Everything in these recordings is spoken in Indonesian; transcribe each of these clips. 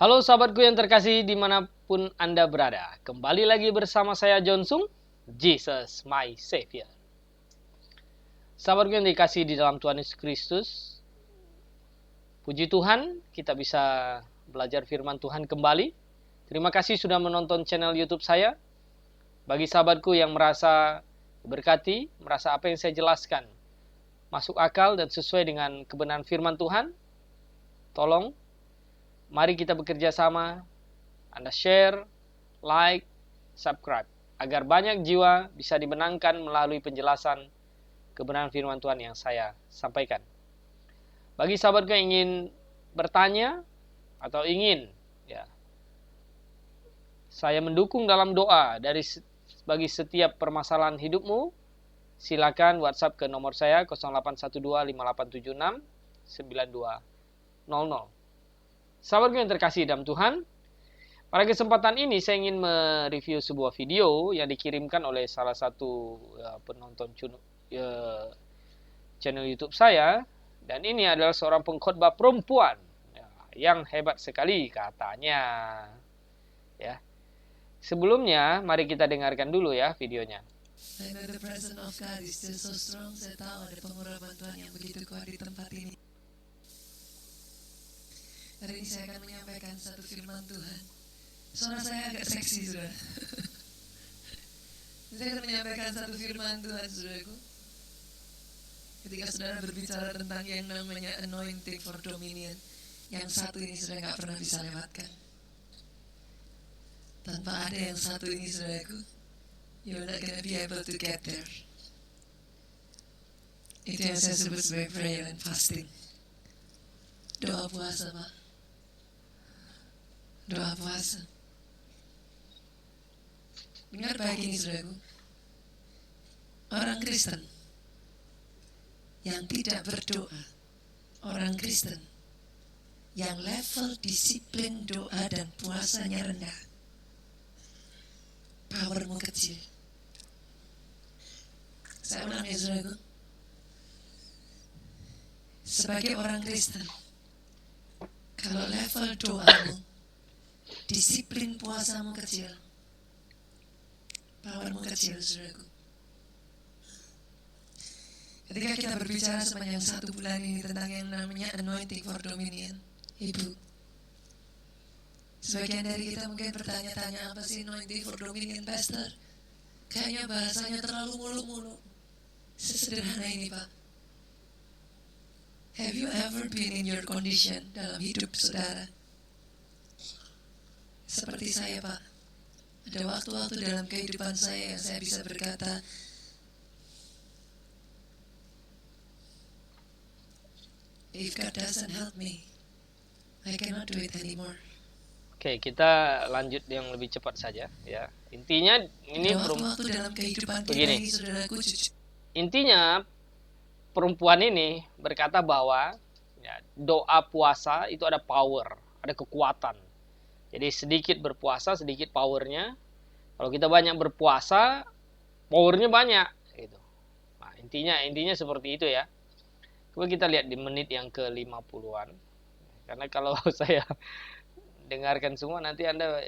Halo sahabatku yang terkasih dimanapun Anda berada. Kembali lagi bersama saya John Sung, Jesus my Savior. Sahabatku yang dikasih di dalam Tuhan Yesus Kristus, puji Tuhan kita bisa belajar firman Tuhan kembali. Terima kasih sudah menonton channel YouTube saya. Bagi sahabatku yang merasa berkati, merasa apa yang saya jelaskan masuk akal dan sesuai dengan kebenaran firman Tuhan, tolong mari kita bekerja sama. Anda share, like, subscribe, agar banyak jiwa bisa dimenangkan melalui penjelasan kebenaran firman Tuhan yang saya sampaikan. Bagi sahabatku yang ingin bertanya atau ingin saya mendukung dalam doa bagi setiap permasalahan hidupmu, silakan WhatsApp ke nomor saya 081258769200. Sahabatku yang terkasih dalam Tuhan, pada kesempatan ini saya ingin mereview sebuah video yang dikirimkan oleh salah satu penonton channel YouTube saya, dan ini adalah seorang pengkhotbah perempuan yang hebat sekali katanya. Ya. Sebelumnya, mari kita dengarkan dulu ya videonya. I know the presence of God is still so strong. Saya tahu ada pengurapan Tuhan yang begitu kuat di tempat ini. Hari ini saya akan menyampaikan satu firman Tuhan. Suara saya agak seksi, saudara. Saya akan menyampaikan satu firman Tuhan, saudaraku. Ketika saudara berbicara tentang yang namanya anointing for dominion, yang satu ini saudara nggak pernah bisa lewatkan. Tanpa ada yang satu ini, saudaraku, you're not gonna be able to get there. Itu yang saya sebut sebagai prayer and fasting. Doa puasa, Pak. Doa puasa. Dengar baik ini, saudaraku. Orang Kristen yang tidak berdoa, orang Kristen yang level disiplin doa dan puasanya rendah, powermu kecil. Saya ulang ya, saudaraku. Sebagai orang Kristen, kalau level doamu, disiplin puasamu kecil, powermu kecil, saudaraku. Ketika kita berbicara sepanjang 1 bulan ini tentang yang namanya anointing for dominion, Ibu, sebagian dari kita mungkin bertanya-tanya, apa sih anointing for dominion, Pastor? Kayaknya bahasanya terlalu muluk-muluk. Sesederhana ini, Pak. Have you ever been in your condition dalam hidup saudara? Seperti saya, Pak. Ada waktu-waktu dalam kehidupan saya yang saya bisa berkata, if God doesn't help me, I cannot do it anymore. Oke, kita lanjut yang lebih cepat saja ya. Intinya ini waktu dalam kehidupan kita begini. Ini, saudaraku, intinya perempuan ini berkata bahwa doa puasa itu ada power, ada kekuatan. Jadi sedikit berpuasa, sedikit powernya. Kalau kita banyak berpuasa, powernya banyak. Gitu. Nah, intinya seperti itu ya. Coba kita lihat di menit yang ke-50-an. Karena kalau saya dengarkan semua nanti Anda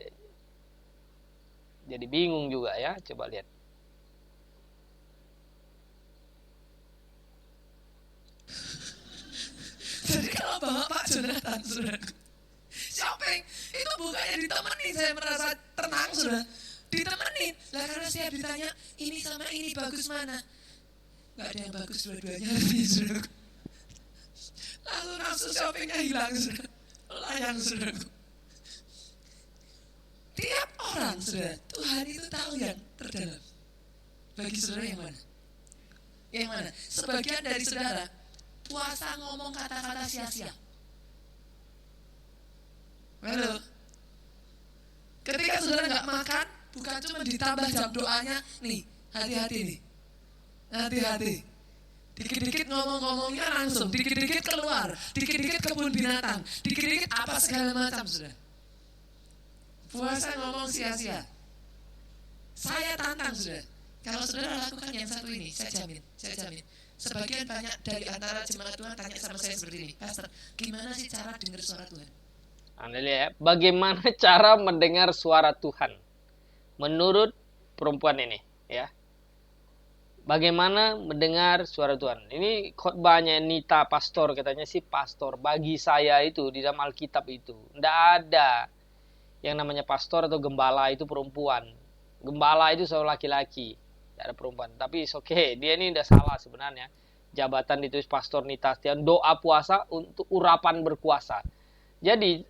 jadi bingung juga ya. Coba lihat. Jadi kalau bawa Pak Jonathan, saudara, shopping itu bukannya ditemenin saya merasa tenang, saudara. Ditemenin lah, karena saya ditanya ini sama ini bagus mana, nggak ada yang bagus dua-duanya, saudara. Lalu nafsu shoppingnya hilang, saudara. Layang, saudara. Tiap orang, saudara, Tuhan itu tahu yang terdalam. Bagi saudara yang mana? Yang mana? Sebagian dari saudara puasa ngomong kata-kata sia-sia. Halo. Ketika saudara nggak makan, bukan cuma ditambah jam doanya, nih, hati-hati nih. Hati-hati. Dikit-dikit ngomong-ngomongnya langsung, dikit-dikit keluar, dikit-dikit kebun binatang, dikit-dikit apa segala macam, saudara. Puasa ngomong sia-sia. Saya tantang, saudara. Kalau saudara lakukan yang satu ini, saya jamin. Sebagian banyak dari antara jemaat Tuhan tanya sama saya seperti ini, Pastor, gimana sih cara dengar suara Tuhan? Anda lihat ya, bagaimana cara mendengar suara Tuhan menurut perempuan ini, ya. Bagaimana mendengar suara Tuhan? Ini khotbahnya Nita pastor, katanya sih pastor. Bagi saya itu di dalam Alkitab itu tidak ada yang namanya pastor atau gembala itu perempuan. Gembala itu selalu laki-laki, tidak ada perempuan. Tapi oke, dia ini tidak salah sebenarnya. Jabatan ditulis pastor Nita Stian, doa puasa untuk urapan berkuasa. Jadi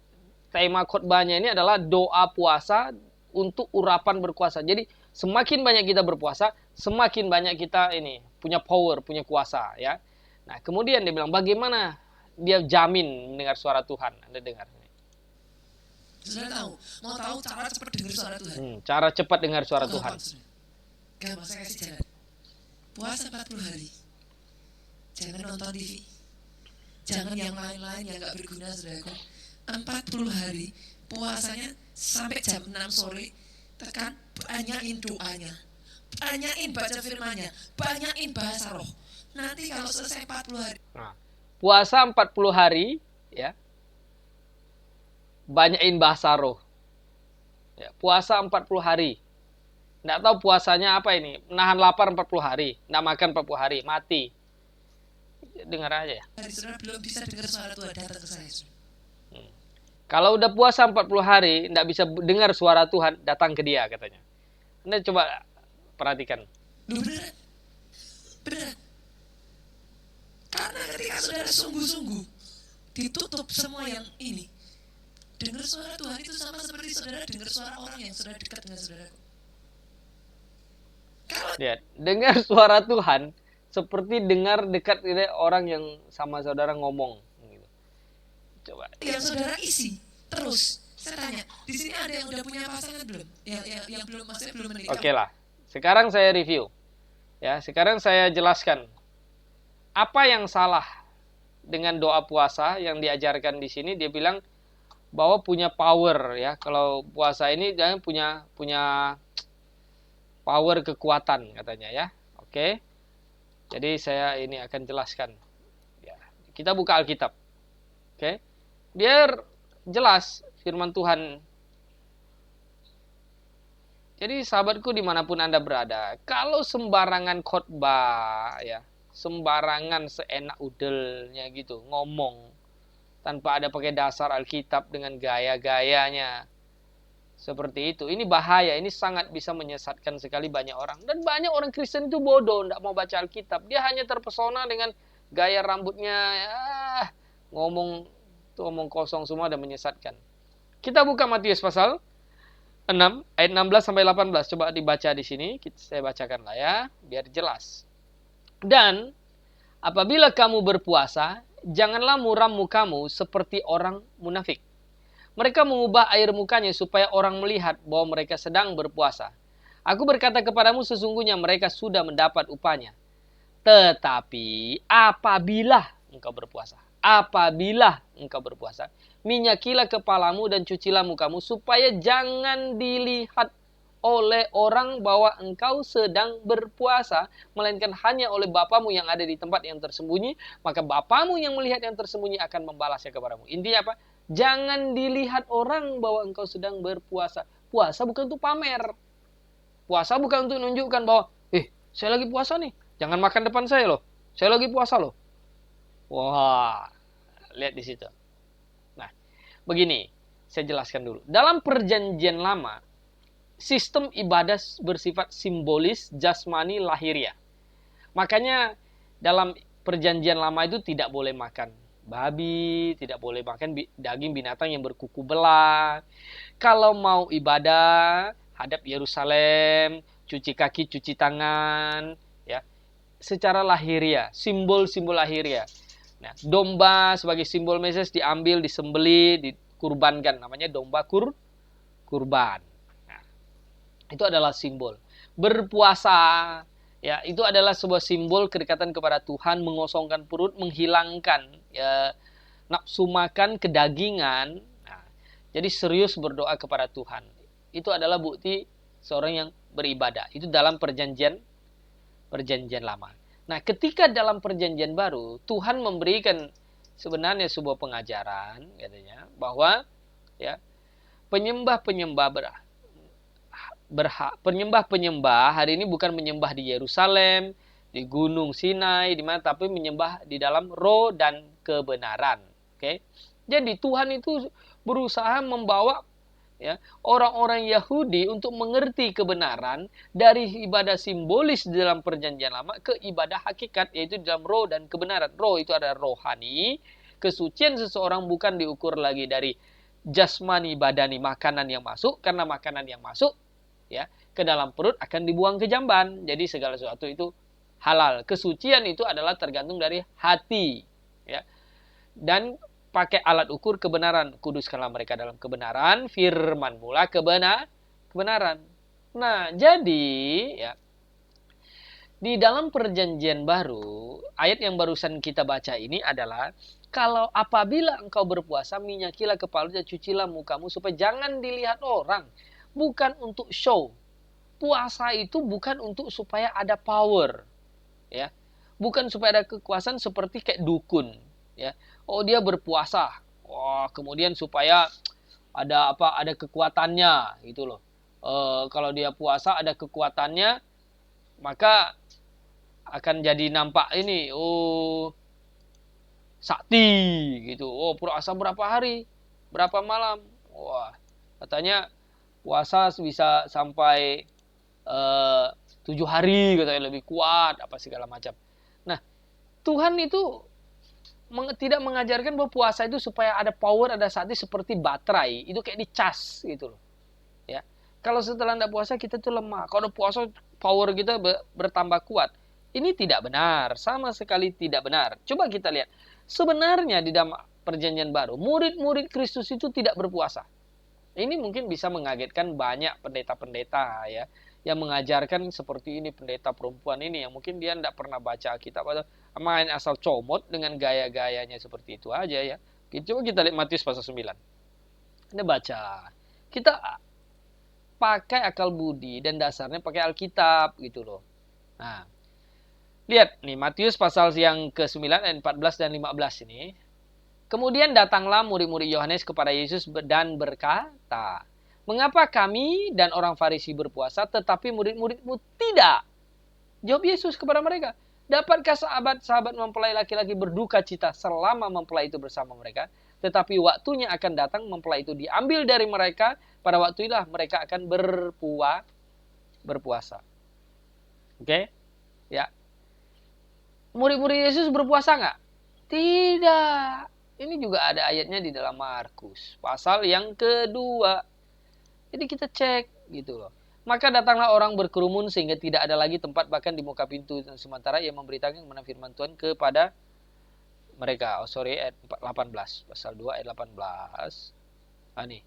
tema khotbahnya ini adalah doa puasa untuk urapan berkuasa. Jadi semakin banyak kita berpuasa, semakin banyak kita ini punya power, punya kuasa, ya. Nah, kemudian dia bilang bagaimana dia jamin mendengar suara Tuhan. Anda dengar. Saudara tahu, mau tahu cara cepat dengar suara Tuhan? Cara cepat dengar suara Tuhan. Gampang, saya kasih jalan. Puasa 40 hari. Jangan nonton TV. Jangan yang lain-lain yang gak berguna, saudaraku. 40 hari puasanya sampai jam 6 sore. Tekan, banyakin doanya, banyakin baca firmannya, banyakin bahasa roh. Nanti kalau selesai 40 hari. Nah, puasa 40 hari, ya. Banyakin bahasa roh. Ya, puasa 40 hari. Nggak tahu puasanya apa ini. Nahan lapar 40 hari. Nggak makan 40 hari. Mati. Dengar aja ya. Hari saudara belum bisa dengar suara Tuhan, datang ke saya. Kalau udah puasa 40 hari, nggak bisa dengar suara Tuhan, datang ke dia katanya. Anda coba perhatikan. Beneran? Beneran? Karena ketika saudara sungguh-sungguh ditutup semua yang ini, dengar suara Tuhan itu sama seperti saudara dengar suara orang yang sudah dekat dengan saudaraku. Lihat, dengar suara Tuhan seperti dengar dekat dengan orang yang sama saudara ngomong. Gitu. Coba. Yang saudara isi terus. Saya tanya, di sini ada yang udah punya pasangan belum? Yang belum, maksudnya belum menikah. Oke lah. Sekarang saya review. Ya, sekarang saya jelaskan apa yang salah dengan doa puasa yang diajarkan di sini. Dia bilang bahwa punya power, ya. Kalau puasa ini jangan punya power kekuatan katanya, ya. Oke. Jadi saya ini akan jelaskan. Ya. Kita buka Alkitab. Oke. Biar jelas firman Tuhan. Jadi sahabatku dimanapun Anda berada, kalau sembarangan khotbah, ya, sembarangan seenak udelnya gitu, ngomong tanpa ada pakai dasar Alkitab dengan gaya-gayanya seperti itu, ini bahaya, ini sangat bisa menyesatkan sekali banyak orang. Dan banyak orang Kristen itu bodoh, tidak mau baca Alkitab, dia hanya terpesona dengan gaya rambutnya, ya, ngomong kosong semua dan menyesatkan. Kita buka Matius pasal 6 ayat 16 sampai 18. Coba dibaca di sini, saya bacakan lah ya, biar jelas. Dan apabila kamu berpuasa, janganlah muram mukamu seperti orang munafik. Mereka mengubah air mukanya supaya orang melihat bahwa mereka sedang berpuasa. Aku berkata kepadamu, sesungguhnya mereka sudah mendapat upahnya. Tetapi apabila engkau berpuasa, minyakilah kepalamu dan cucilah mukamu, supaya jangan dilihat oleh orang bahwa engkau sedang berpuasa, melainkan hanya oleh Bapamu yang ada di tempat yang tersembunyi. Maka Bapamu yang melihat yang tersembunyi akan membalasnya kepadamu. Intinya apa? Jangan dilihat orang bahwa engkau sedang berpuasa. Puasa bukan untuk pamer. Puasa bukan untuk menunjukkan bahwa, saya lagi puasa nih, jangan makan depan saya loh, saya lagi puasa loh. Wah, lihat di situ. Nah, begini, saya jelaskan dulu. Dalam perjanjian lama, sistem ibadah bersifat simbolis, jasmani, lahiriah. Makanya dalam perjanjian lama itu tidak boleh makan babi, tidak boleh makan daging binatang yang berkuku belang. Kalau mau ibadah, hadap Yerusalem, cuci kaki, cuci tangan, ya. Secara lahiriah, simbol-simbol lahiriah. Nah, domba sebagai simbol Mesias diambil, disembelih, dikurbankan, namanya domba kurban. Nah, itu adalah simbol. Berpuasa, ya, itu adalah sebuah simbol kedekatan kepada Tuhan, mengosongkan perut, menghilangkan nafsu makan, kedagingan. Nah, jadi serius berdoa kepada Tuhan. Itu adalah bukti seorang yang beribadah. Itu dalam perjanjian lama. Nah, ketika dalam perjanjian baru, Tuhan memberikan sebenarnya sebuah pengajaran, katanya, bahwa ya. Penyembah-penyembah penyembah-penyembah hari ini bukan menyembah di Yerusalem, di Gunung Sinai, di mana, tapi menyembah di dalam roh dan kebenaran. Oke. Jadi Tuhan itu berusaha membawa ya orang-orang Yahudi untuk mengerti kebenaran dari ibadah simbolis di dalam Perjanjian Lama ke ibadah hakikat, yaitu di dalam roh dan kebenaran. Roh itu adalah rohani. Kesucian seseorang bukan diukur lagi dari jasmani badani, makanan yang masuk, karena makanan yang masuk ya ke dalam perut akan dibuang ke jamban. Jadi segala sesuatu itu halal. Kesucian itu adalah tergantung dari hati, ya. Dan pakai alat ukur kebenaran. Kuduskanlah mereka dalam kebenaran, firman mula kebenaran. Nah, jadi ya di dalam Perjanjian Baru, ayat yang barusan kita baca ini adalah kalau apabila engkau berpuasa, minyakilah kepala dan cucilah mukamu supaya jangan dilihat orang. Bukan untuk show. Puasa itu bukan untuk supaya ada power, ya. Bukan supaya ada kekuasaan seperti kayak dukun, ya. Oh, dia berpuasa. Wah, kemudian supaya ada kekuatannya gitu loh. Kalau dia puasa ada kekuatannya, maka akan jadi nampak ini, sakti gitu. Oh, puasa berapa hari, berapa malam. Wah, katanya puasa bisa sampai 7 hari katanya, lebih kuat apa segala macam. Nah, Tuhan itu tidak mengajarkan bahwa puasa itu supaya ada power, ada sakti seperti baterai. Itu kayak dicas gitu loh. Ya. Kalau setelah tidak puasa kita tuh lemah. Kalau puasa power kita bertambah kuat. Ini tidak benar, sama sekali tidak benar. Coba kita lihat. Sebenarnya di dalam Perjanjian Baru, murid-murid Kristus itu tidak berpuasa. Ini mungkin bisa mengagetkan banyak pendeta-pendeta ya, yang mengajarkan seperti ini, pendeta perempuan ini yang mungkin dia tidak pernah baca Alkitab atau main asal comot dengan gaya-gayanya seperti itu aja ya. Coba kita lihat Matius pasal 9. Anda baca. Kita pakai akal budi dan dasarnya pakai Alkitab gitu loh. Nah, lihat nih Matius pasal yang ke-9 ayat 14 dan 15 ini. Kemudian datanglah murid-murid Yohanes kepada Yesus dan berkata, "Mengapa kami dan orang Farisi berpuasa tetapi murid-muridmu tidak?" Jawab Yesus kepada mereka, "Dapatkah sahabat-sahabat mempelai laki-laki berduka cita selama mempelai itu bersama mereka? Tetapi waktunya akan datang mempelai itu diambil dari mereka, pada waktu itulah mereka akan berpuasa." Oke? Ya. Murid-murid Yesus berpuasa nggak? Tidak. Ini juga ada ayatnya di dalam Markus, pasal yang kedua. Jadi kita cek gitu loh. Maka datanglah orang berkerumun sehingga tidak ada lagi tempat bahkan di muka pintu. Dan sementara ia memberitakan kebenaran firman Tuhan kepada mereka. Ayat 18. Pasal 2 ayat 18. Nah, nih.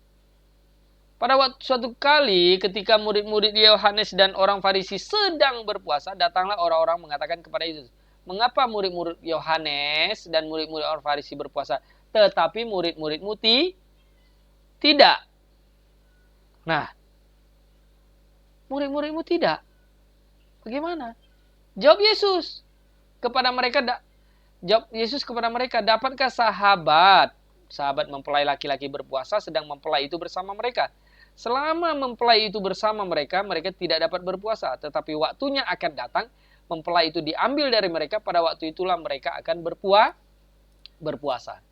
Pada suatu kali ketika murid-murid Yohanes dan orang Farisi sedang berpuasa, datanglah orang-orang mengatakan kepada Yesus, "Mengapa murid-murid Yohanes dan murid-murid orang Farisi berpuasa, tetapi murid-muridmu tidak?" Nah, murid-muridmu tidak. Bagaimana? Jawab Yesus kepada mereka. "Dapatkah sahabat mempelai laki-laki berpuasa sedang mempelai itu bersama mereka? Selama mempelai itu bersama mereka, mereka tidak dapat berpuasa. Tetapi waktunya akan datang, mempelai itu diambil dari mereka, pada waktu itulah mereka akan berpuasa."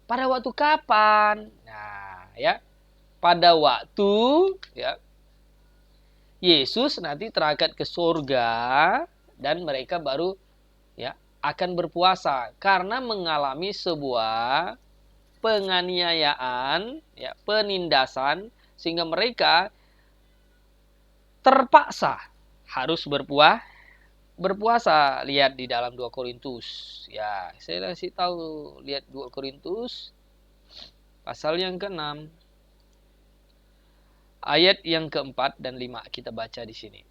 Pada waktu kapan? Nah, ya. Pada waktu ya Yesus nanti terangkat ke surga dan mereka baru ya akan berpuasa karena mengalami sebuah penganiayaan, ya, penindasan sehingga mereka terpaksa harus berpuasa. Lihat di dalam 2 Korintus. Ya, saya kasih tahu, lihat 2 Korintus pasal yang ke-6. Ayat yang ke-4 dan 5 kita baca di sini.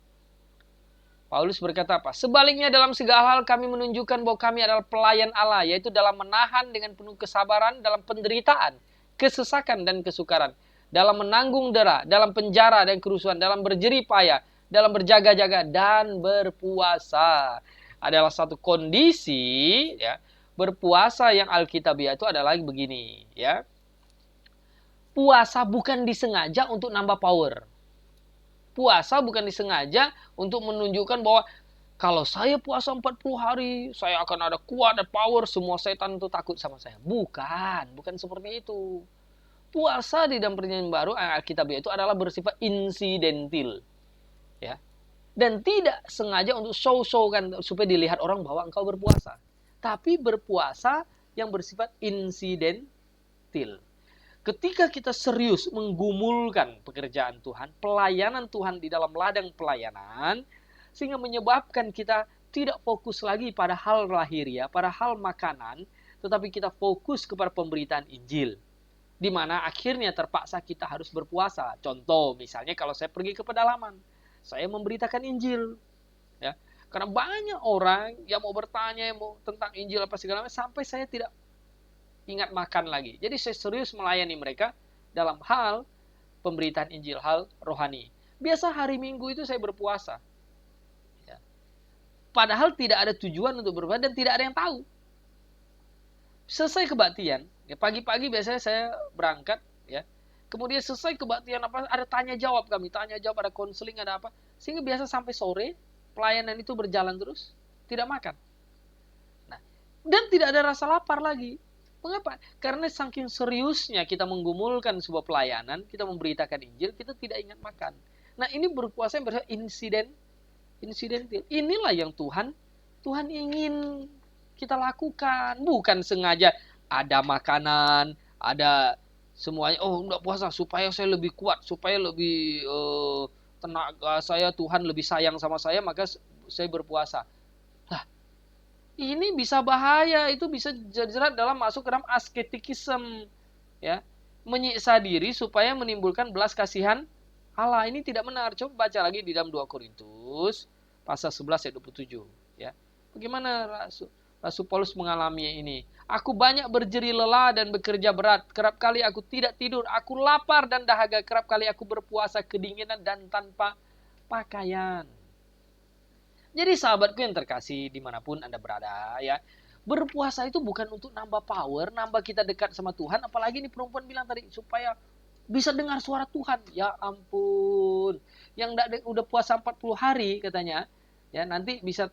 Paulus berkata apa? "Sebaliknya dalam segala hal kami menunjukkan bahwa kami adalah pelayan Allah, yaitu dalam menahan dengan penuh kesabaran, dalam penderitaan, kesesakan dan kesukaran, dalam menanggung dera, dalam penjara dan kerusuhan, dalam berjerih payah, dalam berjaga-jaga dan berpuasa." Adalah satu kondisi ya, berpuasa yang Alkitabiah itu adalah begini ya. Puasa bukan disengaja untuk nambah power. Puasa bukan disengaja untuk menunjukkan bahwa kalau saya puasa 40 hari, saya akan ada kuat dan power, semua setan itu takut sama saya. Bukan seperti itu. Puasa di dalam perjanjian baru Alkitabiah itu adalah bersifat insidental, ya. Dan tidak sengaja untuk show kan supaya dilihat orang bahwa engkau berpuasa. Tapi berpuasa yang bersifat insidental. Ketika kita serius menggumulkan pekerjaan Tuhan, pelayanan Tuhan di dalam ladang pelayanan, sehingga menyebabkan kita tidak fokus lagi pada hal lahiriah, pada hal makanan, tetapi kita fokus kepada pemberitaan Injil. Di mana akhirnya terpaksa kita harus berpuasa. Contoh, misalnya kalau saya pergi ke pedalaman, saya memberitakan Injil. Ya, karena banyak orang yang mau bertanya tentang Injil apa segala macam, sampai saya tidak ingat makan lagi. Jadi saya serius melayani mereka dalam hal pemberitaan Injil, hal rohani. Biasa hari Minggu itu saya berpuasa. Ya. Padahal tidak ada tujuan untuk berpuasa dan tidak ada yang tahu. Selesai kebaktian, ya, pagi-pagi biasanya saya berangkat, ya. Kemudian selesai kebaktian apa, ada tanya jawab kami, tanya jawab, ada konseling, ada apa. Sehingga biasa sampai sore pelayanan itu berjalan terus, tidak makan. Nah, dan tidak ada rasa lapar lagi. Mengapa? Karena saking seriusnya kita menggumulkan sebuah pelayanan, kita memberitakan Injil, kita tidak ingat makan. Nah, ini berpuasa yang bersifat insidental. Inilah yang Tuhan ingin kita lakukan. Bukan sengaja ada makanan, ada semuanya, oh enggak puasa supaya saya lebih kuat, supaya lebih tenaga saya, Tuhan lebih sayang sama saya, maka saya berpuasa. Ini bisa bahaya, itu bisa jerat dalam masuk ke dalam asketikisme, ya, menyiksa diri supaya menimbulkan belas kasihan Allah. Ini tidak benar. Coba baca lagi di dalam 2 Korintus pasal 11 ayat 27, ya. Bagaimana Rasul Paulus mengalami ini? Aku banyak berjeri lelah dan bekerja berat, kerap kali aku tidak tidur, aku lapar dan dahaga, kerap kali aku berpuasa kedinginan dan tanpa pakaian. Jadi sahabatku yang terkasih dimanapun Anda berada, ya, berpuasa itu bukan untuk nambah power, nambah kita dekat sama Tuhan. Apalagi ini perempuan bilang tadi, supaya bisa dengar suara Tuhan. Ya ampun, yang udah puasa 40 hari katanya, ya, nanti bisa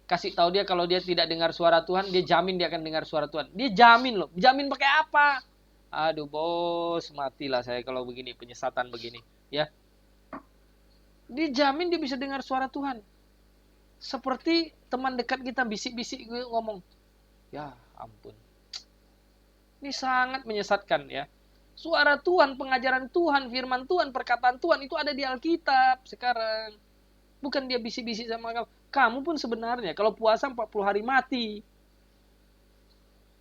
kasih tahu dia kalau dia tidak dengar suara Tuhan, dia jamin dia akan dengar suara Tuhan. Dia jamin loh, jamin pakai apa? Aduh bos, matilah saya kalau begini, penyesatan begini, ya. Dia jamin dia bisa dengar suara Tuhan. Seperti teman dekat kita bisik-bisik gue ngomong. Ya ampun. Ini sangat menyesatkan, ya. Suara Tuhan, pengajaran Tuhan, firman Tuhan, perkataan Tuhan itu ada di Alkitab sekarang. Bukan dia bisik-bisik sama kamu. Kamu pun sebenarnya kalau puasa 40 hari mati.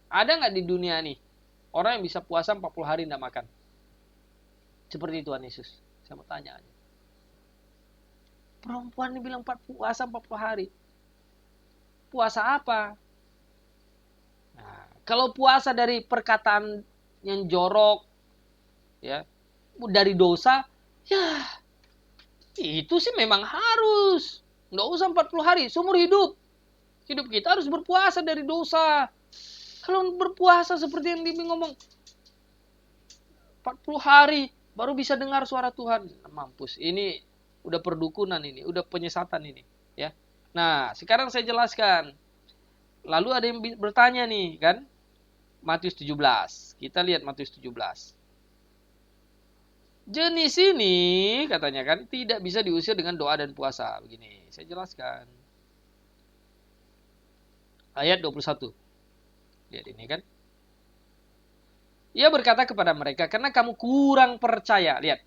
Ada nggak di dunia nih orang yang bisa puasa 40 hari tidak makan? Seperti Tuhan Yesus. Saya mau tanya aja. Perempuan ini bilang puasa 40 hari. Puasa apa? Nah, kalau puasa dari perkataan yang jorok, ya, dari dosa, ya, itu sih memang harus. Nggak usah 40 hari, seumur hidup. Hidup kita harus berpuasa dari dosa. Kalau berpuasa seperti yang Bibi ngomong, 40 hari baru bisa dengar suara Tuhan. Mampus, ini udah perdukunan ini, udah penyesatan ini, ya. Nah, sekarang saya jelaskan. Lalu ada yang bertanya nih, kan? Matius 17. Kita lihat Matius 17. Jenis ini, katanya kan, tidak bisa diusir dengan doa dan puasa. Begini, saya jelaskan. Ayat 21. Lihat ini kan. Ia berkata kepada mereka, karena kamu kurang percaya. Lihat.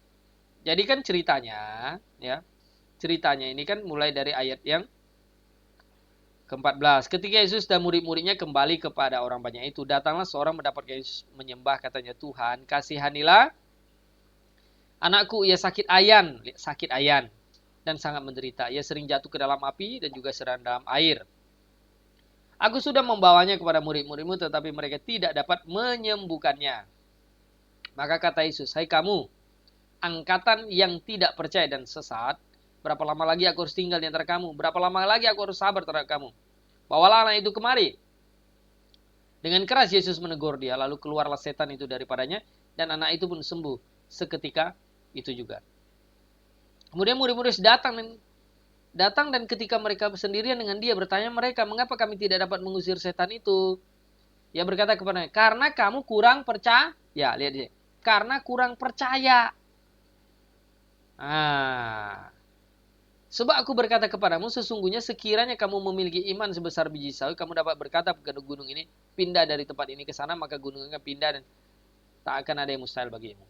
Jadi kan ceritanya, ya, ceritanya ini kan mulai dari ayat yang ke-14. Ketika Yesus dan murid-muridnya kembali kepada orang banyak itu, datanglah seorang mendapatkan Yesus menyembah, katanya, Tuhan, kasihanilah anakku, ia sakit ayan, dan sangat menderita. Ia sering jatuh ke dalam api dan juga sering dalam air. Aku sudah membawanya kepada murid-muridmu, tetapi mereka tidak dapat menyembuhkannya. Maka kata Yesus, hai kamu, angkatan yang tidak percaya dan sesat, berapa lama lagi aku harus tinggal di antara kamu? Berapa lama lagi aku harus sabar terhadap kamu? Bawalah anak itu kemari. Dengan keras Yesus menegur dia, lalu keluarlah setan itu daripadanya, dan anak itu pun sembuh seketika itu juga. Kemudian murid-murid datang dan ketika mereka sendirian dengan dia bertanya mereka, mengapa kami tidak dapat mengusir setan itu? Ia berkata kepadanya, karena kamu kurang percaya. Lihat dia. Karena kurang percaya. Sebab aku berkata kepadamu, sesungguhnya sekiranya kamu memiliki iman sebesar biji sawi, kamu dapat berkata kepada gunung ini, pindah dari tempat ini ke sana, maka gunungnya pindah dan tak akan ada yang mustahil bagimu.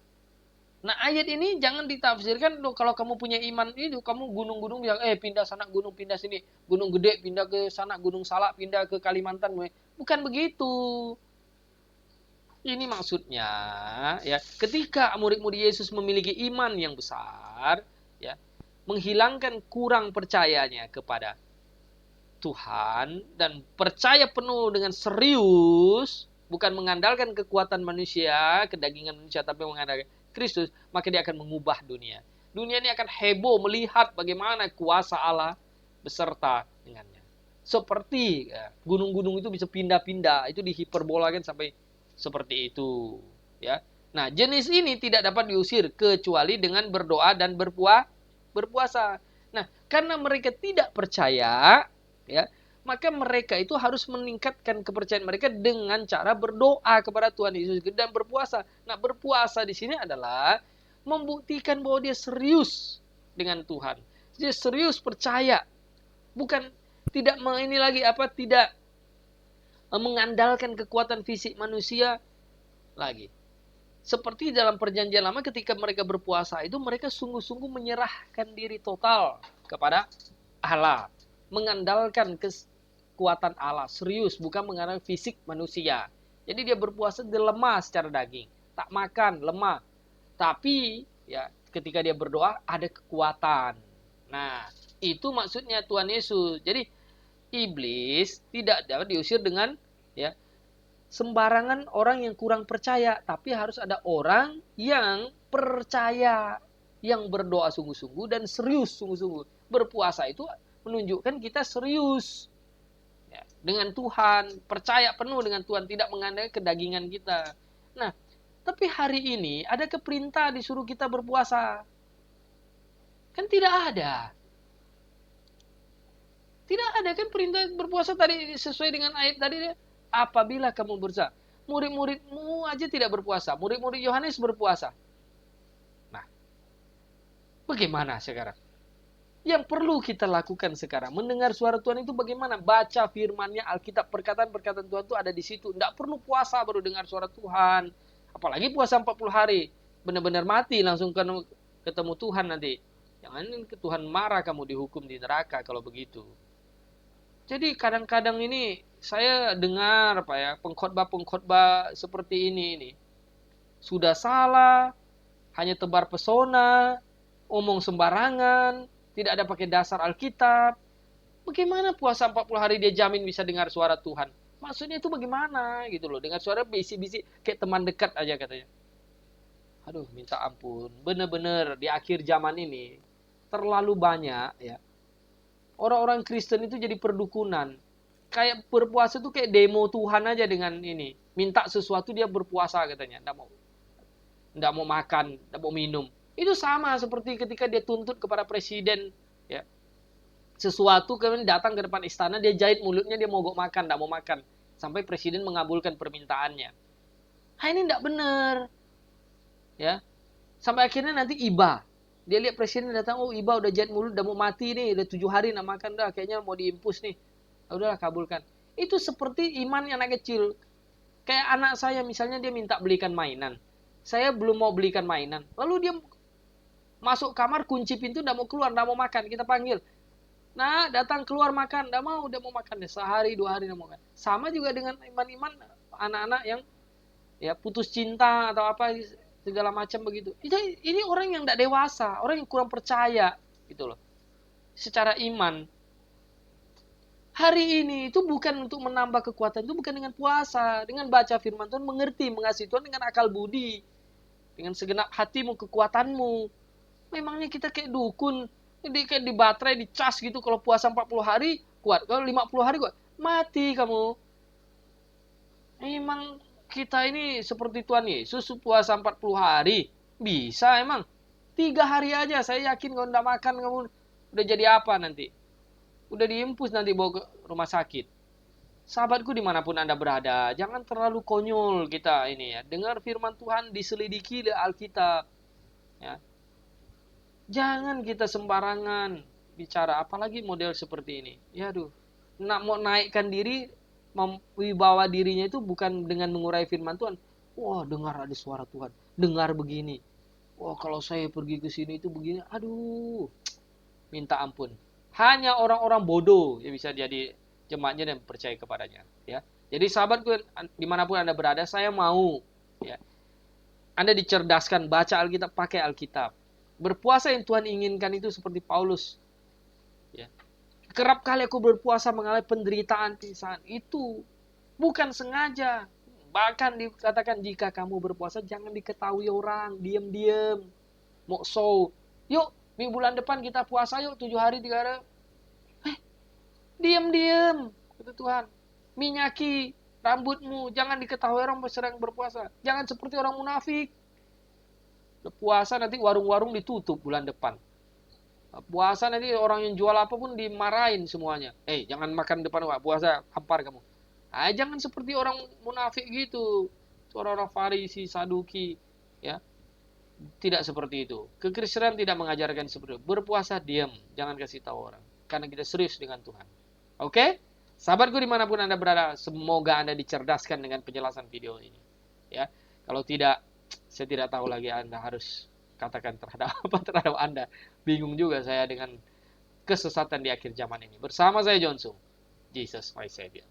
Nah, ayat ini jangan ditafsirkan kalau kamu punya iman itu, kamu gunung-gunung bilang, pindah sana gunung, pindah sini, gunung gede, pindah ke sana, gunung Salak, pindah ke Kalimantan. Bukan begitu. Ini maksudnya, ya, ketika murid-murid Yesus memiliki iman yang besar, ya, menghilangkan kurang percayanya kepada Tuhan dan percaya penuh dengan serius, bukan mengandalkan kekuatan manusia, kedagingan manusia, tapi mengandalkan Kristus, maka dia akan mengubah dunia. Dunia ini akan heboh melihat bagaimana kuasa Allah beserta dengannya. Seperti gunung-gunung itu bisa pindah-pindah, itu dihiperbolakan sampai seperti itu. Ya. Nah, jenis ini tidak dapat diusir kecuali dengan berdoa dan berpuasa. Nah, karena mereka tidak percaya, ya, maka mereka itu harus meningkatkan kepercayaan mereka dengan cara berdoa kepada Tuhan Yesus dan berpuasa. Nah, berpuasa di sini adalah membuktikan bahwa dia serius dengan Tuhan. Dia serius percaya. Bukan tidak tidak mengandalkan kekuatan fisik manusia lagi. Seperti dalam perjanjian lama ketika mereka berpuasa itu mereka sungguh-sungguh menyerahkan diri total kepada Allah. Mengandalkan kekuatan Allah, serius, bukan mengandalkan fisik manusia. Jadi dia berpuasa, dia lemah secara daging, tak makan, lemah. Tapi ya ketika dia berdoa ada kekuatan. Nah, itu maksudnya Tuhan Yesus. Jadi iblis tidak dapat diusir dengan ya sembarangan orang yang kurang percaya, tapi harus ada orang yang percaya, yang berdoa sungguh-sungguh dan serius sungguh-sungguh. Berpuasa itu menunjukkan kita serius ya, dengan Tuhan, percaya penuh dengan Tuhan, tidak mengandalkan kedagingan kita. Nah, tapi hari ini ada keperintah disuruh kita berpuasa. Kan tidak ada. Tidak ada kan perintah berpuasa tadi sesuai dengan ayat tadi. Apabila kamu berpuasa, murid-muridmu aja tidak berpuasa. Murid-murid Yohanes berpuasa. Nah, bagaimana sekarang? Yang perlu kita lakukan sekarang, mendengar suara Tuhan itu bagaimana? Baca firman-Nya, Alkitab, perkataan-perkataan Tuhan itu ada di situ. Tidak perlu puasa baru dengar suara Tuhan. Apalagi puasa 40 hari. Benar-benar mati langsung ketemu Tuhan nanti. Jangan Tuhan marah kamu dihukum di neraka kalau begitu. Jadi kadang-kadang ini saya dengar pengkhotbah seperti ini. Sudah salah, hanya tebar pesona, omong sembarangan, tidak ada pakai dasar Alkitab. Bagaimana puasa 40 hari dia jamin bisa dengar suara Tuhan? Maksudnya itu bagaimana gitu loh. Dengar suara bisik-bisik kayak teman dekat aja katanya. Aduh, minta ampun. Benar-benar di akhir zaman ini terlalu banyak ya. Orang-orang Kristen itu jadi perdukunan. Kayak berpuasa itu kayak demo Tuhan aja dengan ini. Minta sesuatu dia berpuasa katanya. Nggak mau makan, nggak mau minum. Itu sama seperti ketika dia tuntut kepada presiden, ya. Sesuatu kemudian datang ke depan istana, dia jahit mulutnya, dia mogok makan, nggak mau makan. Sampai presiden mengabulkan permintaannya. Nah, ini nggak benar. Ya. Sampai akhirnya nanti iba. Dia lihat presiden datang, oh iba udah jahit mulut, udah mau mati nih, udah 7 hari nggak makan, dah kayaknya mau diimpus nih. Udahlah kabulkan. Itu seperti iman anak kecil. Kayak anak saya misalnya dia minta belikan mainan. Saya belum mau belikan mainan. Lalu dia masuk kamar, kunci pintu, udah mau keluar, udah mau makan. Kita panggil. Nah, datang keluar makan. Udah mau makan. Sehari, 2 hari udah mau makan. Sama juga dengan iman-iman anak-anak yang ya putus cinta atau apa segala macam begitu. Ini orang yang tidak dewasa, orang yang kurang percaya gitu loh. Secara iman. Hari ini itu bukan untuk menambah kekuatan, itu bukan dengan puasa, dengan baca firman Tuhan, mengerti, mengasihi Tuhan dengan akal budi, dengan segenap hatimu, kekuatanmu. Memangnya kita kayak dukun, kayak di baterai, dicas gitu, kalau puasa 40 hari kuat, kalau 50 hari kuat, mati kamu. Emang kita ini seperti Tuhan Yesus puasa 40 hari? Bisa emang. 3 hari aja saya yakin kalau nggak makan kamu udah jadi apa nanti? Udah diimpus nanti bawa ke rumah sakit. Sahabatku dimanapun Anda berada, jangan terlalu konyol kita ini ya. Dengar firman Tuhan, diselidiki di Alkitab. Ya. Jangan kita sembarangan bicara, apalagi model seperti ini. Ya aduh, mau naikkan diri, memwibawa dirinya itu bukan dengan mengurai firman Tuhan. Wah, dengar ada suara Tuhan, dengar begini. Wah, kalau saya pergi ke sini itu begini. Aduh, minta ampun. Hanya orang-orang bodoh yang bisa jadi jemaatnya dan percaya kepadanya. Ya, jadi sahabatku dimanapun Anda berada, saya mau ya Anda dicerdaskan, baca Alkitab, pakai Alkitab. Berpuasa yang Tuhan inginkan itu seperti Paulus. Ya. Kerap kali aku berpuasa mengalami penderitaan pisahan. Itu bukan sengaja. Bahkan dikatakan jika kamu berpuasa jangan diketahui orang. Diam-diam. Mau show. Yuk, minggu bulan depan kita puasa yuk 7 hari 3 hari. Diam-diam. Kata Tuhan. Minyaki rambutmu. Jangan diketahui orang sedang berpuasa. Jangan seperti orang munafik. Puasa nanti warung-warung ditutup bulan depan. Puasa nanti orang yang jual apapun dimarahin semuanya. Jangan makan depan puasa, hampar kamu. Jangan seperti orang munafik gitu. Orang-orang Farisi, Saduki, ya. Tidak seperti itu. Kekristenan tidak mengajarkan seperti itu. Berpuasa diam, jangan kasih tahu orang. Karena kita serius dengan Tuhan. Oke? Sahabatku dimanapun Anda berada, semoga Anda dicerdaskan dengan penjelasan video ini. Ya, kalau tidak, saya tidak tahu lagi Anda harus katakan terhadap apa terhadap Anda. Bingung juga saya dengan kesesatan di akhir zaman ini. Bersama saya Johnson, Jesus my Savior.